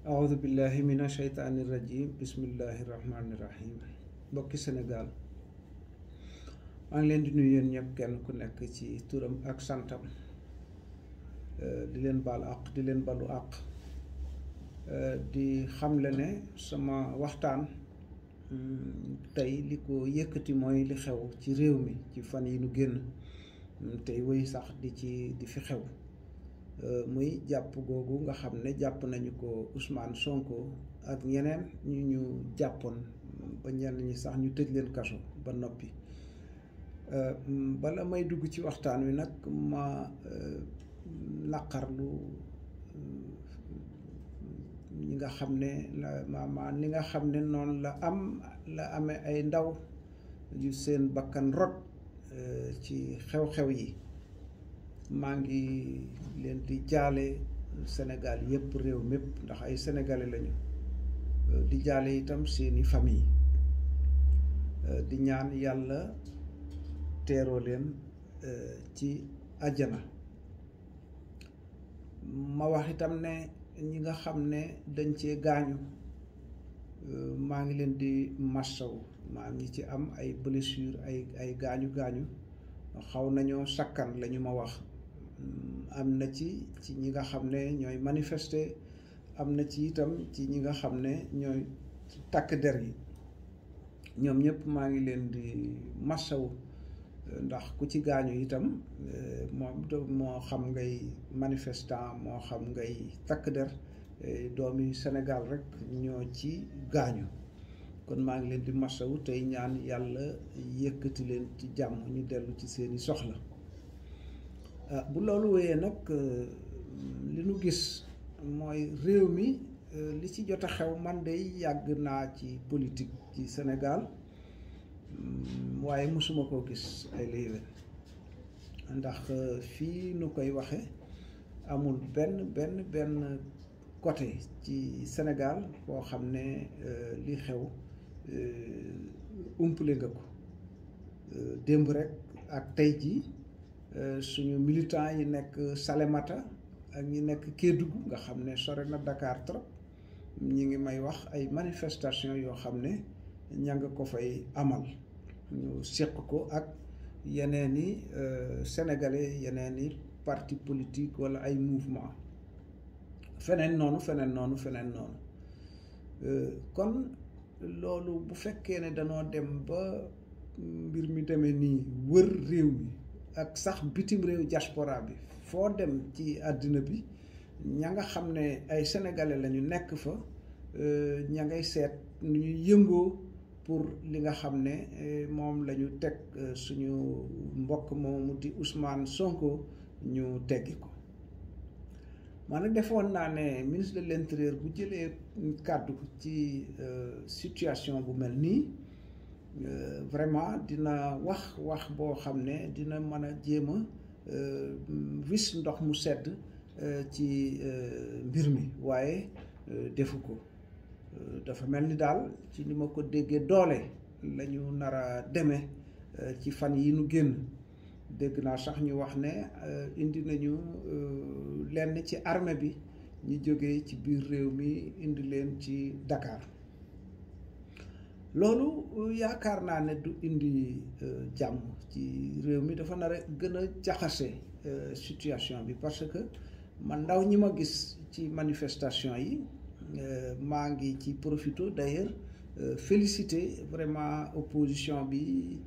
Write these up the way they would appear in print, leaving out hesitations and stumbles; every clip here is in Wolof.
aoudu billahi mina sheytaani rajim bismillahi rahmaani rahim mbokki Sénégal maa ngi leen di nuyu yéen ñëpp kenn ku nekk ci turam ak santam di leen baal àq di leen balu àq di xamle ne sama waxtaan tey li ko yëkkati mooy li xew ci réew mi ci fan yi nu génn tey wéy sax di fi xew muy jàpp googu nga xam ne jàpp nañu ko Ousmane Sonko ak ñeneen ñu jàppoon ba ñenn ñi sax ñu tëj leen kaso ba noppi bala may dugg ci waxtaan wi nag ma naqarlu ñi nga xam ne ni nga xam ne noonu la amee ay ndaw yu seen bakkan rot ci xew-xew yi. maa ngi leen di jaale Sénégal yëpp réew mépp ndax ay sénégalais lañu di jaale itam seeni famille di ñaan yàlla teeroo leen ci àjjana. ma wax itam ne ñi nga xam ne dañ cee gaañu maa ngi leen di massaw maa ngi ci am ay blessure ay gaañu xaw nañoo sakkan lañu ma wax. am na ci ñi nga xam ne ñooy manifester am na ci itam ci ñi nga xam ne ñooy takk der yi ñoom ñëpp maa ngi leen di massawu ndax ku ci gaañu itam moo xam ngay manifestant moo xam ngay takk der doomi Sénégal rek ñoo ci gaañu kon maa ngi leen di massawu tey ñaan yàlla yëkkati leen ci jàmm ñu dellu ci seeni soxla. bu loolu wéyee nag li nu gis mooy réew mi li ci jot a xew man de yàgg naa ci politique ci Sénégal waaye mosuma koo gis ay léewén ndax fii nu koy waxe amul benn côté ci Sénégal boo xam ne li xew umpale nga ko démb rek ak tey jii suñu militants yi nekk Salémata ak ñi nekk Kédougou nga xam ne sore na Dakar trop ñi ngi may wax ay manifestation yoo xam ne ña nga ko fay amal ñu séq ko ak yeneen i sénégalais yeneen i parti politique wala ay mouvement feneen noonu kon loolu bu fekkee ne danoo dem ba mbir mi demee nii wër réew mi ak sax bitim réew diaspora bi foo dem ci àddina bi ña nga xam ne ay sénégalais lañu nekk fa ña ngay seet nu ñuy yëngoo pour li nga xam ne moom la ñu teg suñu mbokk moomu di Ousmane Sonko ñu teggi ko. man nag defoon naa ne ministre de l'intérieur bu jëlee kàddu ci situation bu mel nii vraiment dina wax boo xam ne dina mën a jéem a wis ndox mu sedd ci mbir mi waaye defu ko dafa mel ni daal ci ni ma ko déggee doole la ñu nar a demee ci fan yi nu génn dégg naa sax ñu wax ne indi nañu lenn ci armée bi ñu jógee ci biir réew mi indi leen ci Dakar. loolu yaakaar naa ne du indi jàmm ci réew mi dafa nar a gën a jaxase situation bi parce que man ndaw ñi ma gis ci manifestation yi maa ngi ci profito d'ailleurs féliciter vraiment opposition bi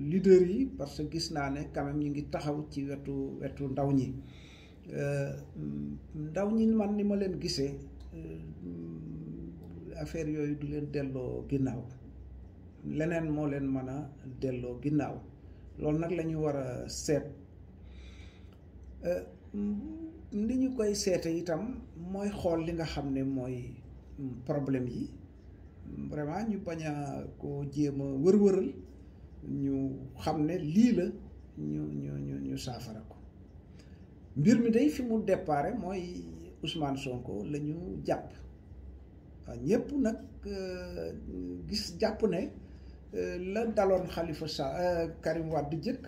leader yi parce que gis naa ne quand même ñu ngi taxaw ci wetu ndaw ñi man ni ma leen gisee affaire yooyu du leen delloo ginnaaw leneen moo leen mën a delloo ginnaaw loolu nag la ñu war a seet li ñu koy seete itam mooy xool li nga xam ne mooy problème yi vraiment ñu bañ a ko jéem a wër-wëral ñu xam ne lii la ñu saafara ko mbir mi day fi mu déparé mooy Ousmane Sonko la ñu jàpp waaw ñëpp nag jàpp ne la daloon Karim Wade jëkk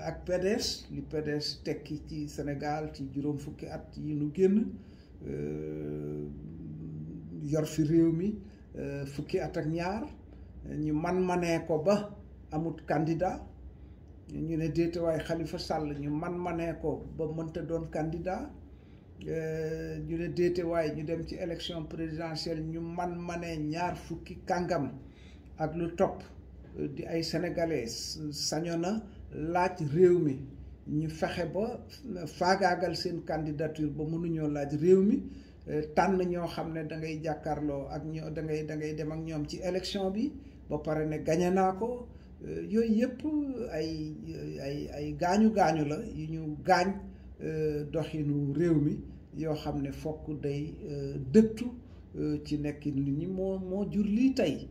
ak PDS li PDS tekki ci Sénégal ci juróom fukki at yi nu génn yor fi réew mi fukki at ak ñaar ñu manee ko ba amut candidat ñu ne déete waaye Khalifa Sall ñu manee ko ba mënta doon candidat ñu ne déete waaye ñu dem ci élection présidentielle ñu manee ñaar fukki kàngam ak lu topp di ay sénégalais sañoon na laaj réew mi ñu fexe ba faagaagal seen candidature ba mënuñoo laaj réew mi tànn ñoo xam ne da ngay jàkkaarloo ak ñoo da ngay dem ak ñoom ci élection bi ba pare ne gañe naa ko yooyu yëpp ay gaañu la yu ñu gaañ doxinu réew mi yoo xam ne fokk day dëttu ci nekkin nit ñi moo jur lii tey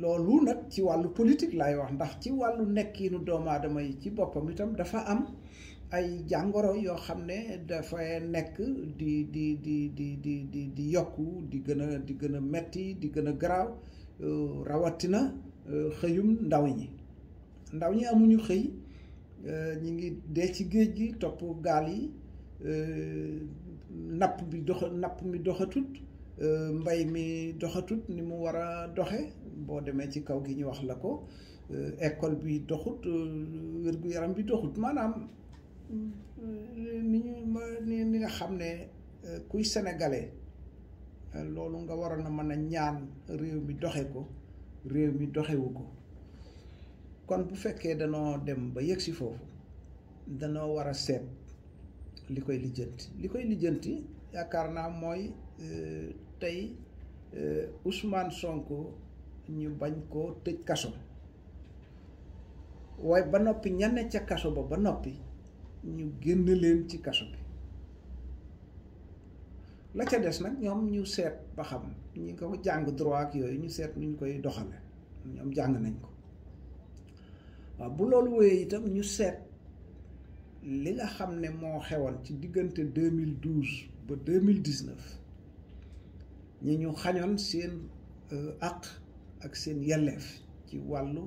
loolu nag ci wàllu politique laay wax ndax ci wàllu nekkinu doomu aadama yi ci boppam itam dafa am ay jàngoro yoo xam ne dafay nekk di yokku di gën a metti di gën a garaaw rawatina xëyum ndaw ñi amuñu xëy ñi ngi dee ci géej gi topp gaal yi napp mi doxatut mbay mi doxatut ni mu war a doxe boo demee ci kaw gi ñu wax la ko école bi doxut wér-gu-yaram bi doxut maanaam ni nga xam ne kuy sénégalais loolu nga waroon a mën a ñaan réew mi doxe ko réew mi doxewu ko kon bu fekkee danoo dem ba yegg si foofu danoo war a seet li koy lijjanti yaakaar naa mooy tey Ousmane Sonko ñu bañ koo tëj kaso waaye ba noppi ñane ca kaso ba noppi ñu génn leen ci kaso bi la ca des nag ñoom ñu seet ba xam ñi ko jàng droit ak yooyu ñu seet nu ñu koy doxale ñoom jàng nañ ko waaw bu loolu wéyee itam ñu seet li nga xam ne moo xewoon ci diggante 2012 ba 2019 ñi ñu xañoon seen àq ak seen yelleef ci wàllu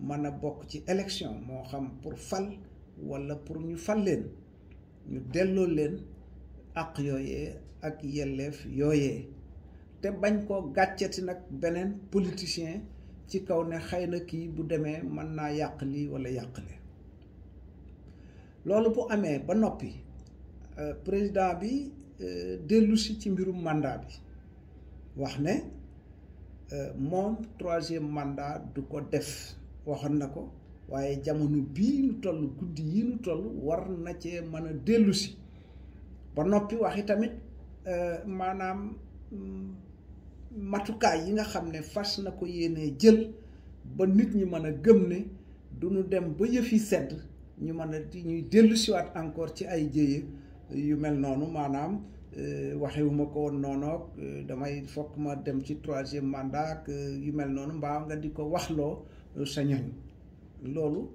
mën a bokk ci élection moo xam pour fal walla pour ñu fal leen ñu delloo leen àq yooyee ak yelleef yooyee te bañ koo gàcceti nag beneen politicien ci kaw ne xëy na kii bu demee mën naa yàq lii walla yàqle loolu bu amee ba noppi président bi dellusi ci mbirum mandat bi wax ne moom 3e mandat du ko def waxoon na ko waaye jamono bii nu toll guddi yi nu toll war na cee mën a dellusi ba noppi waxi tamit maanaam matukaay yi nga xam ne fas na ko yéenee jël ba nit ñi mën a gëm ne du ñu dem ba yëf yi sedd ñu mën a ñuy dellusiwaat encore ci ay jéye yu mel noonu maanaam waxewuma ko woon noonu damay fokk ma dem ci 3e mandat ak yu mel noonu mbaa nga di ko waxloo sa ñoñ loolu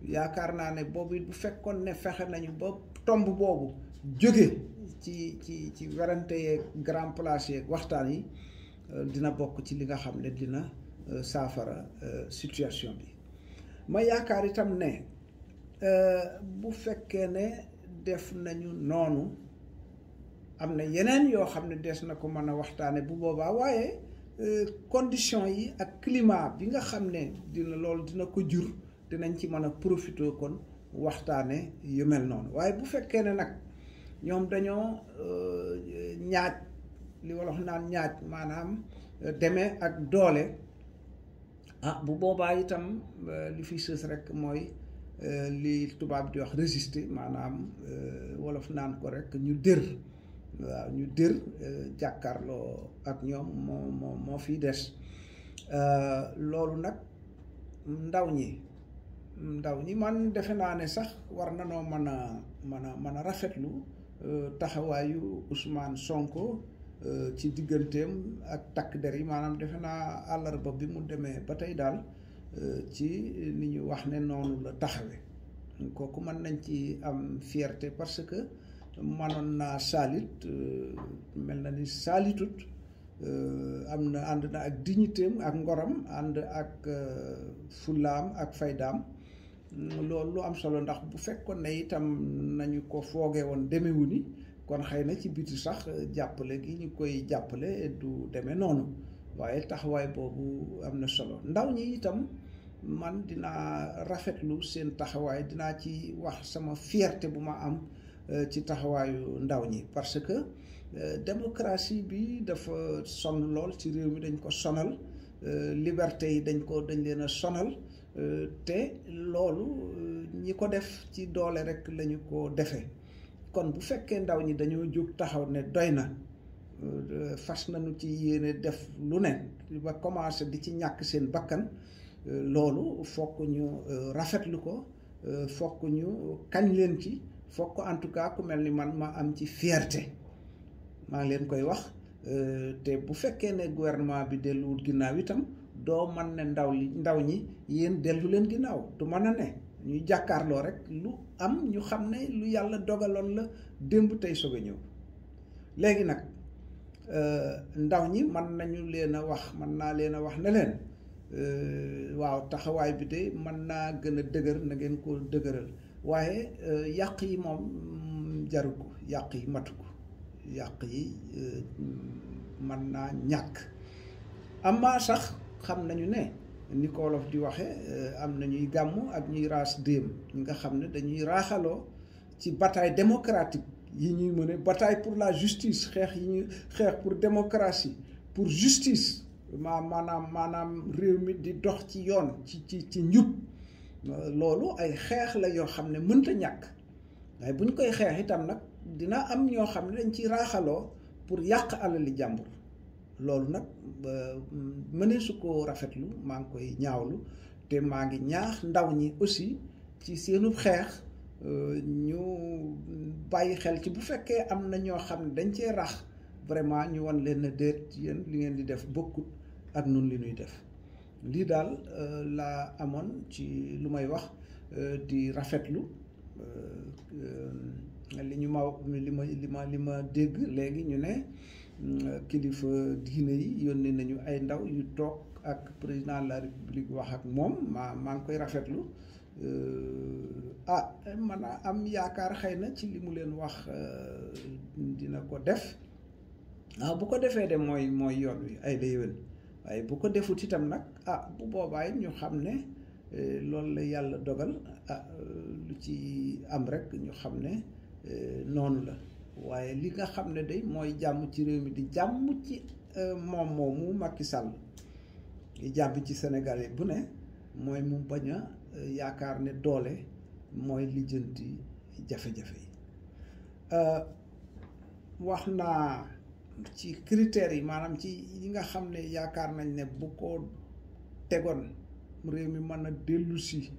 yaakaar naa ne boobu bu fekkoon ne fexe nañu ba tomb boobu jóge ci werante yeeg grand place yeeg waxtaan yi dina bokk ci li nga xam ne dina saafara situation bi ma yaakaar itam ne bu fekkee ne def nañu noonu am na yeneen yoo xam ne des na ko mën a waxtaane bu boobaa waaye condition yi ak climat bi nga xam ne loolu dina ko jur dinañ ci mën a profité kon waxtaane yu mel noonu waaye bu fekkee ne nag ñoom dañoo ñaaj li wolof naan ñaaj maanaam demee ak doole bu boobaa itam li fi sës rek mooy li tubaab di wax résister maanaam wolof naan ko rek ñu dër waaw ñu dër jàkkaarloo ak ñoom moo fiy des loolu nag ndaw ñi man defe naa ne sax war na noo mën a rafetlu taxawaayu Ousmane Sonko ci digganteem ak takk der yi maanaam defe naa àllarba bi mu demee ba tey daal ci ni ñu wax ne noonu la taxawe kooku mën nañ ci am fierté parce que manoon naa saalit mel na ni saalitut am na ànd na ak dignitéem ak ngoram ànd ak fullaam ak faydaam loolu lu am solo ndax bu fekkoon ne itam nañu ko foogee woon demewu ni kon xëy na ci biti sax jàppale gi ñu koy jàppale du demee noonu waaye taxawaay boobu am na solo ndaw ñi itam man dinaa rafetlu seen taxawaay dinaa ci wax sama fierté bu ma am ci taxawaayu ndaw ñi parce que démocratie bi dafa sonn lool ci réew mi dañ ko sonal liberté yi dañ leen a sonal te loolu ñi ko def ci doole rek lañu ko defee kon bu fekkee ndaw ñi dañoo jóg taxaw ne doy na fas nañu ci yéene def lu ne ba commencé di ci ñàkk seen bakkan loolu fokk ñu rafetlu ko fokk ñu kañ leen ci fokk en tout cas ku mel ni man ma am ci fierté maa ngi leen koy wax te bu fekkee ne gouvernement bi delluwul ginnaaw itam doo mën ne ndaw ñi yéen dellu leen ginnaaw du mën a ne ñuy jàkkaarloo rek lu am ñu xam ne lu yàlla dogaloon la démb tey soog a ñëw léegi nag ndaw ñi mën naa leen a wax ne leen waaw taxawaay bi de mën naa gën a dëgër na ngeen ko dëgëral waaye yàq yi moom jaru ko yàq yi matu ko yàq yi mën naa ñàkk amaa sax xam nañu ne ni ko wolof di waxe am na ñuy gàmmu ak ñuy raas déem ñi nga xam ne dañuy raaxaloo ci bataille démocratique yi ñuy mëne bataille pour la justice xeex yi ñuy xeex pour démocratie pour justice maanaam réew mi di dox ci yoon ci njub loolu ay xeex la yoo xam ne mënta ñàkk waaye bu ñu koy xeex itam nag dina am ñoo xam ne dañ ci raaxaloo pour yàq alali jàmbur loolu nag mënee su ko rafetlu maa ngi koy ñaawlu te maa ngi ñaax ndaw ñi aussi ci seenu xeex ñu bàyyi xel ci bu fekkee am na ñoo xam ne dañ cee rax vraiment ñu wan leen na déet yéen li ngeen di def bokkut ak nun li ñuy def lii daal laa amoon ci lu may wax di rafetlu li ma dégg léegi ñu ne kilifa diine yi yónnee nañu ay ndaw yu toog ak président de la république wax ak moom maa ngi koy rafetlu man a am yaakaar xëy na ci li mu leen wax dina ko def bu ko defee de mooy yoon wi ay la yéwén waaye bu ko defut itam nag bu boobaa ñu xam ne loolu la yàlla dogal lu ci am rek ñu xam ne noonu la waaye li nga xam ne day mooy jàmm ci réew mi di jàmm ci moom moomu Macky Sall di jàmm ci Sénégal yi bu ne mooy mu bañ a yaakaar ne doole mooy lijjanti jafe-jafe yi wax naa ci critères yi maanaam ci yi nga xam ne yaakaar nañ ne bu ko tegoon réew mi mën a dellusi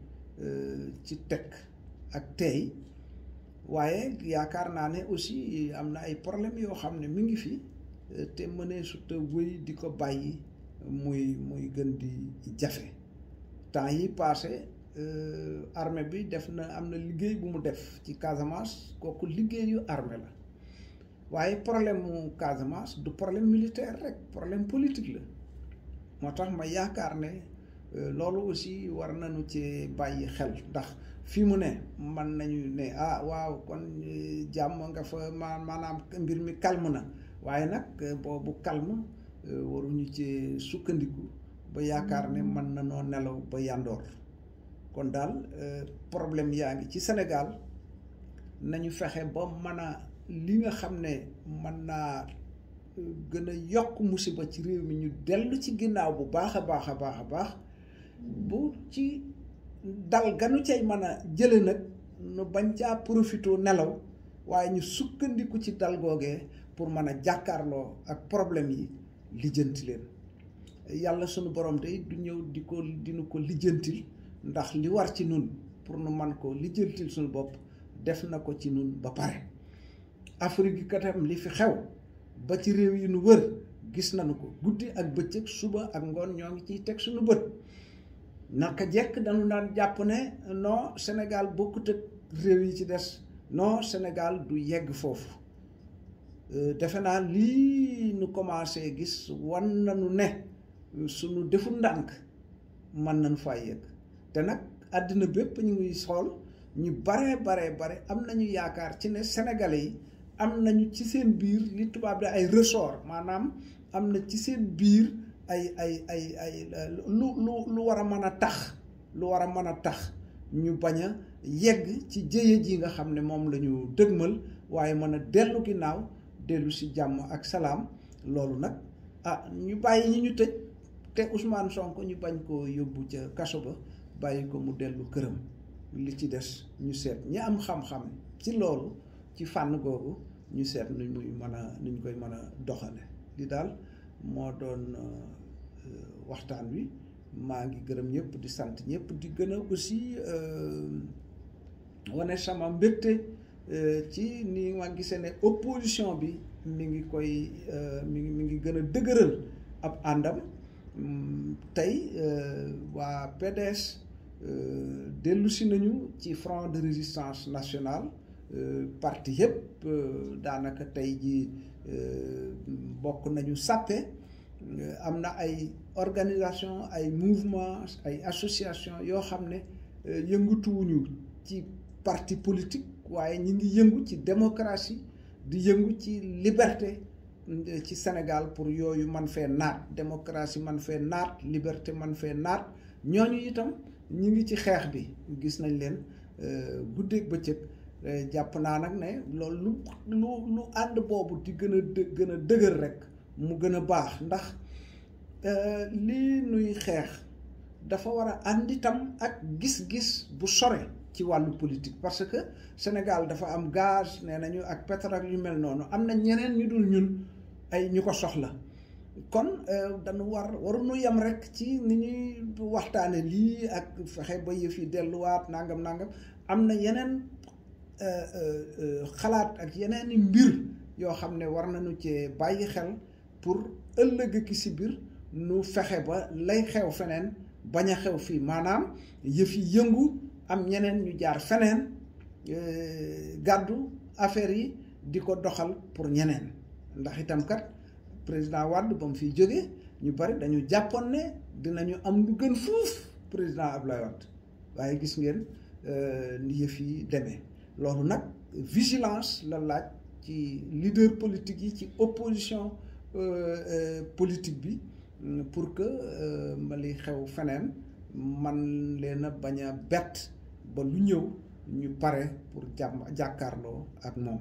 ci teg ak tey waaye yaakaar naa ne aussi am na ay problème yoo xam ne mi ngi fi te mënee suta wëy di ko bàyyi muy gën di jafe temps yi passé armée bi am na liggéey bu mu def ci Casamance kooku liggéeyu armée la waaye problème mu Casamance du problème militaire rek problème politique la moo tax ma yaakaar ne loolu aussi war nañu ci bàyyi xel ndax fi mu ne mën nañu ne waaw kon jàmm nga fa maanaam mbir mi calme na waaye nag boobu calme waruñu ci sukkandiku ba yaakaar ne mën na noo nelaw ba yandoor kon daal problème yaa ngi ci Sénégal nañu fexe ba mën a li nga xam ne mën naa gën a yokk musiba ci réew mi ñu dellu ci ginnaaw bu baax a baax bu ci dal ganu cay mën a jële nag nu bañ caa profitoo nelaw waaye ñu sukkandiku ci dal googee pour mën a jàkkaarloo ak problème yi lijjanti leen yàlla sunu borom tey du ñëw dinu ko lijjantil ndax li war ci nun pour nu man ko lijjantil suñu bopp def na ko ci nun ba pare Afrique gi katam li fi xew ba ci réew yi nu wër gis nañu ko guddi ak bëccëg suba ak ngoon ñoo ngi ciy teg suñu bët naka jekk dañu daan jàpp ne non Sénégal bokkut ak réew yi ci des non Sénégal du yegg foofu defe naa lii nu commencé gis wan nañu ne suñu deful ndànk mën nañu faa yegg te nag àddina bépp ñu ngi xool ñu bare am nañu yaakaar ci ne Sénégalais yi am nañu ci seen biir li tubaab di ay ressort maanaam am na ci seen biir ay lu war a mën a tax ñu bañ a yegg ci jëye ji nga xam ne moom la ñu dëgmal waaye mën a dellu ginnaaw dellu si jàmm ak salaam loolu nag ñu bàyyi ñi ñu tëj te Ousmane Sonko ñu bañ koo yóbbu ca kaso ba bàyyi ko mu dellu këram li ci des ñu seet ñi am xam-xam ci loolu ci fànn googu ñu seet nuñ koy mën a doxale li daal moo doon waxtaan wi maa ngi gërëm ñëpp di sant ñëpp di gën a aussi wane sama mbégte ci ni ma gisee ne opposition bi mi ngi gën a dëgëral ab àndam tey waa PDS dellu si nañu ci front de résistance nationale parti yëpp daanaka tey ji bokk nañu sàppe am na ay organisation ay mouvement ay association yoo xam ne yëngatuwuñu ci parti politique waaye ñi ngi yëngu ci démocratie di yëngu ci liberté ci Sénégal pour yooyu man fee naat démocratie man fee naat liberté man fee naat ñooñu itam ñi ngi ci xeex bi gis nañ leen guddeeg bëccëg jàpp naa nag ne loolu lu ànd boobu di gën a dëgër rek mu gën a baax ndax lii nuy xeex dafa war a ànd itam ak gis-gis bu sore ci wàllu politique parce que Sénégal dafa am gaz nee nañu ak pétrole yu mel noonu am na ñeneen ñu dul ñun ay ñu ko soxla kon dañu waruñu yem rek ci ni ñuy waxtaane lii ak fexe ba yëf yi delluwaat nangam am na yeneen xalaat ak yeneen i mbir yoo xam ne war nañu cee bàyyi xel pour ëllëg ki si biir nu fexe ba lay xew feneen bañ a xew fii maanaam yëf yi yëngu am ñeneen ñu jaar feneen gàddu affaire yi di ko doxal pour ñeneen ndax itam kat président Wade ba mu fiy jógee ñu bari dañu jàppoon ne dinañu am lu gën fuuf président Abdoulaye Wade waaye gis ngeen ni yëf yi demee loolu nag vigilance la laaj ci leader politique yi ci opposition politique bi pour que ma li xew feneen man leen a bañ a bett ba lu ñëw ñu pare pour jàkkaarloo ak moom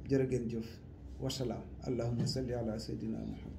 jërë ngeen jëf wasalaam allahumma salli ala sayyidina muhammad